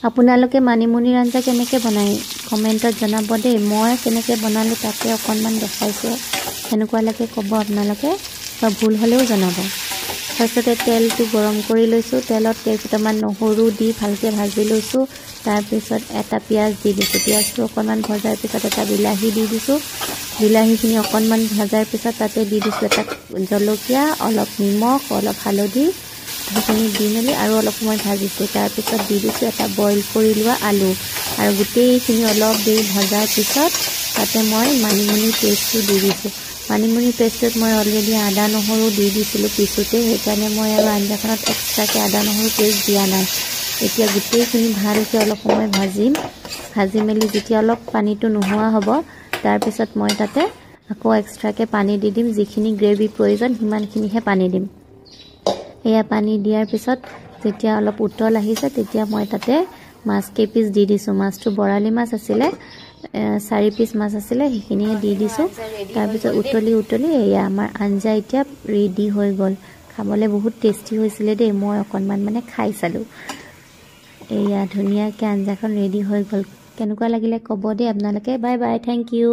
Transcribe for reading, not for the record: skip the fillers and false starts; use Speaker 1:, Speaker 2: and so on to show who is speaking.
Speaker 1: আপোনালোকে মানিমুনিৰ আঞ্জা কেনেকৈ বনায় কমেণ্টত জনাব দেই। মই কেনেকৈ বনালোঁ তাকে অকণমান দেখাইছোঁ, সেনেকুৱা লাগে ক'ব আপোনালোকে, বা ভুল হ'লেও জনাব। ফাৰ্ষ্টতে তেলটো গৰম কৰি লৈছোঁ, তেলত কেইটামান নহৰু দি ভালকৈ ভাজি লৈছোঁ। তাৰপিছত এটা পিঁয়াজ দি দিছোঁ, পিঁয়াজটো অকণমান ভজাৰ পিছত এটা বিলাহী দি দিছোঁ। বিলাহীখিনি অকণমান ভজাৰ পিছত তাতে দি দিছোঁ এটা জলকীয়া, অলপ নিমখ, অলপ হালধি, সেইখিনি দি মেলি আৰু অলপ সময় ভাজিছোঁ। তাৰপিছত দি দিছোঁ এটা বইল কৰি লোৱা আলু, আৰু গোটেইখিনি অলপ দেৰি ভজাৰ পিছত তাতে মই মানিমুনিৰ পেষ্টটো দি দিছোঁ। মানিমুনিৰ পেষ্টটোত মই অলৰেডি আদা নহৰু দি দিছিলোঁ পিছোঁতে, সেইকাৰণে মই আৰু আঞ্জাখনত এক্সট্ৰাকৈ আদা নহৰু পেষ্ট দিয়া নাই। এতিয়া গোটেইখিনি ভালকৈ অলপ সময় ভাজিম, ভাজি মেলি যেতিয়া অলপ পানীটো নোহোৱা হ'ব তাৰপিছত মই তাতে আকৌ এক্সট্ৰাকৈ পানী দি দিম, যিখিনি গ্ৰেভি প্ৰয়োজন সিমানখিনিহে পানী দিম। এয়া পানী দিয়াৰ পিছত যেতিয়া অলপ উতল আহিছে তেতিয়া মই তাতে মাছ কেইপিচ দি দিছোঁ। মাছটো বৰালি মাছ আছিলে, 4 পিচ মাছ আছিলে, সেইখিনিয়ে দি দিছোঁ। তাৰপিছত উতলি এয়া আমাৰ আঞ্জা এতিয়া ৰেডি হৈ গ'ল। খাবলৈ বহুত টেষ্টি হৈছিলে দেই, মই অকণমান মানে খাই চালোঁ। এয়া ধুনীয়াকৈ আঞ্জাখন ৰেডি হৈ গ'ল। কেনেকুৱা লাগিলে ক'ব দেই আপোনালোকে। Bye bye, thank U.